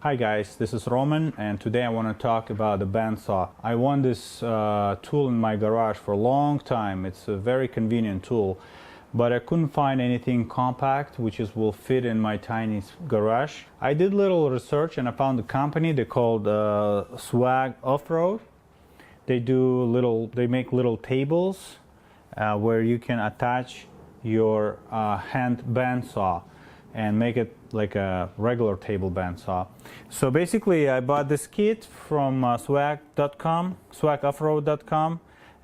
Hi guys, this is Roman and today I want to talk about the bandsaw. I want this tool in my garage for a long time. It's a very convenient tool, but I couldn't find anything compact which will fit in my tiny garage. I did little research and I found a company. They're called Swag Off-Road. They make little tables where you can attach your hand bandsaw and make it like a regular table bandsaw. So basically I bought this kit from swagoffroad.com.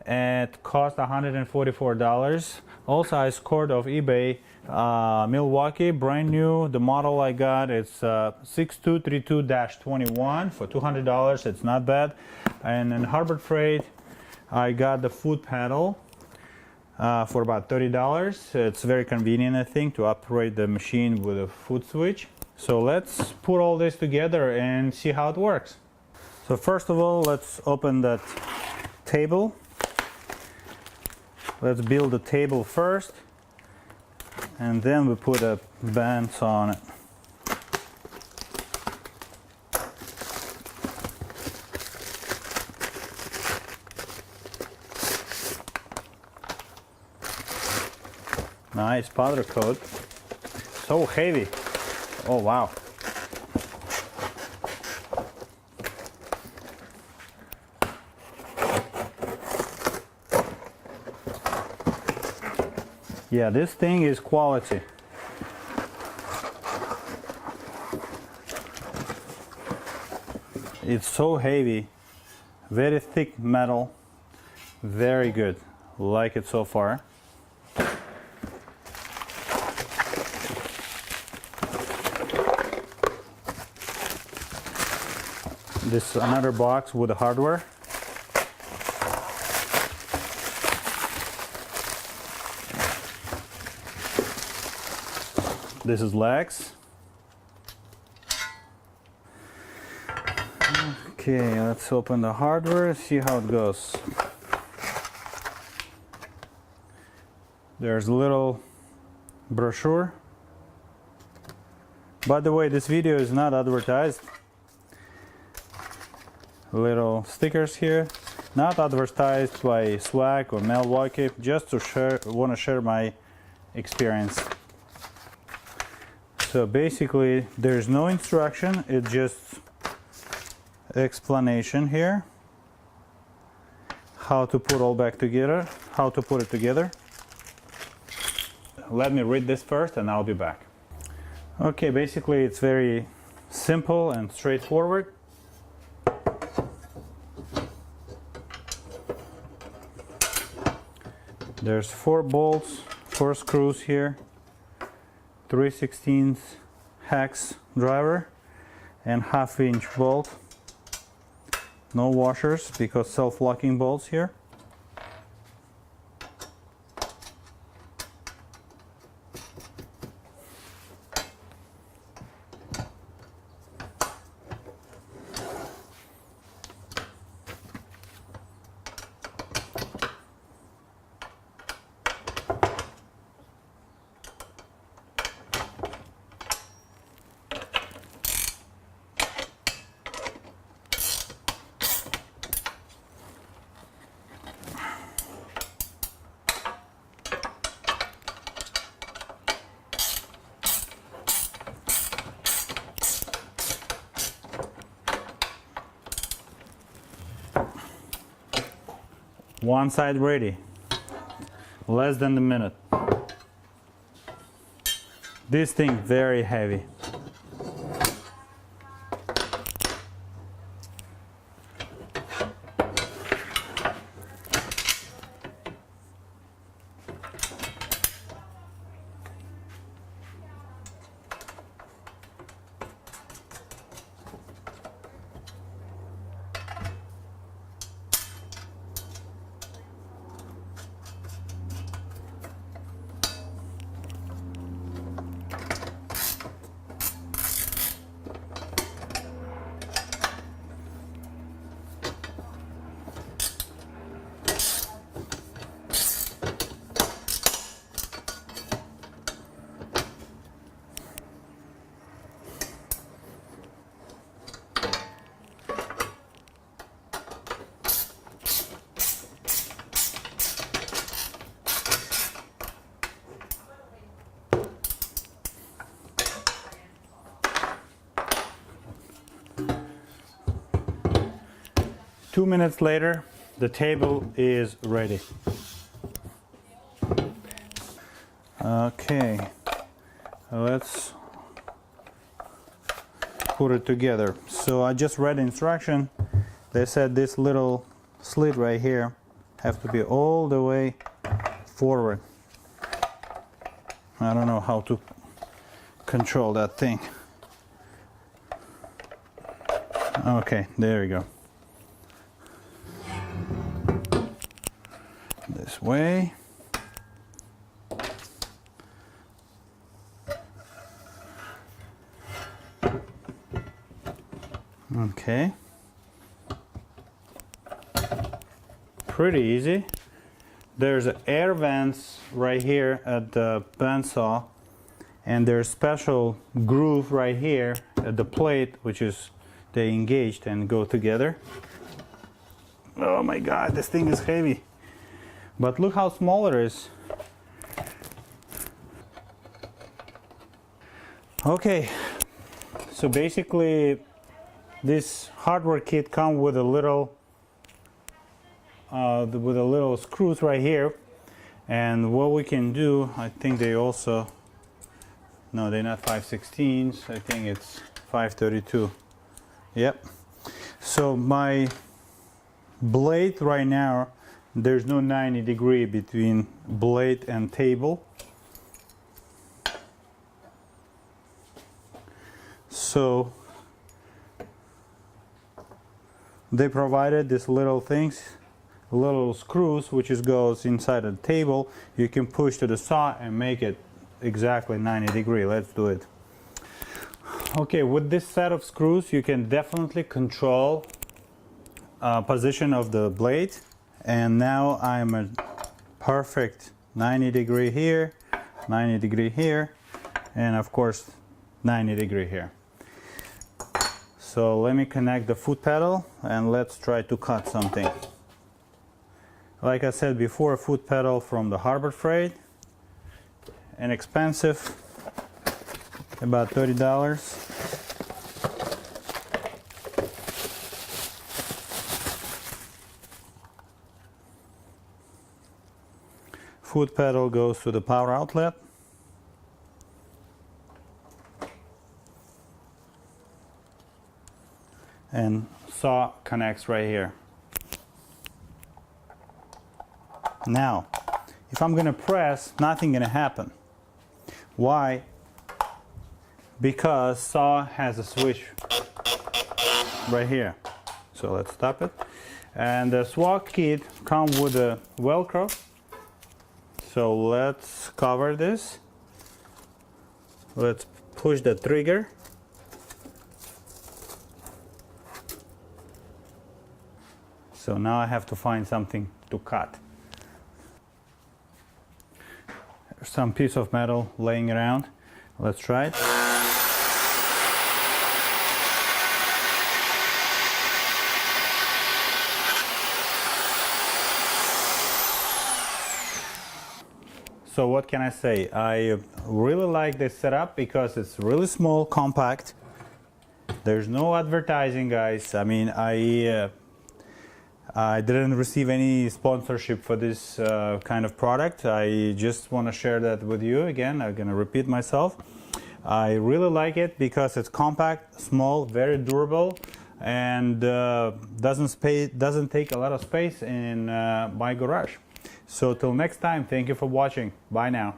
It cost $144. Also I scored off eBay Milwaukee, brand new. The model I got is 6232-21 for $200. It's not bad. And in Harbor Freight I got the foot pedal for about $30. It's very convenient, I think, to operate the machine with a foot switch. So let's put all this together and see how it works. So first of all, let's open that table. Let's build the table first, and then we put a bandsaw on it. Nice powder coat. So heavy. Oh wow. Yeah, this thing is quality. It's so heavy. Very thick metal. Very good. Like it so far. This is another box with the hardware. This is legs. Okay, let's open the hardware, see how it goes. There's a little brochure. By the way, this video is not advertised. Little stickers here, not advertised by Swag or Milwaukee, just to want to share my experience. So basically there's no instruction, it's just explanation here how to put all back together, how to put it together. Let me read this first and I'll be back. Okay, basically it's very simple and straightforward. There's 4 bolts, 4 screws here, 3/16 hex driver, and 1/2-inch bolt. No washers because self-locking bolts here. One side ready, less than a minute. This thing very heavy. 2 minutes later, the table is ready. Okay, let's put it together. So I just read the instruction. They said this little slit right here have to be all the way forward. I don't know how to control that thing. Okay, there we go. This way. Okay. Pretty easy. There's air vents right here at the bandsaw, and there's special groove right here at the plate, which is they engaged and go together. Oh my god, this thing is heavy. But look how small it is. Okay, so basically this hardware kit comes with a little screws right here, and what we can do, I think they also, no, they're not 5/16, I think it's 5/32. Yep. So my blade right now, there's no 90-degree between blade and table. So they provided these little things, little screws, which goes inside the table. You can push to the saw and make it exactly 90-degree. Let's do it. Okay, with this set of screws, you can definitely control position of the blade. And now I'm a perfect 90-degree here, 90-degree here, and of course 90-degree here. So let me connect the foot pedal and let's try to cut something. Like I said before, foot pedal from the Harbor Freight, inexpensive, about $30. Foot pedal goes to the power outlet. And saw connects right here. Now, if I'm going to press, nothing going to happen. Why? Because saw has a switch right here. So let's stop it. And the saw kit comes with a Velcro. So let's cover this. Let's push the trigger. So now I have to find something to cut. There's some piece of metal laying around. Let's try it. So what can I say? I really like this setup because it's really small, compact. There's no advertising, guys. I mean, I didn't receive any sponsorship for this kind of product. I just want to share that with you. Again, I'm going to repeat myself. I really like it because it's compact, small, very durable, and doesn't take a lot of space in my garage. So till next time, thank you for watching. Bye now.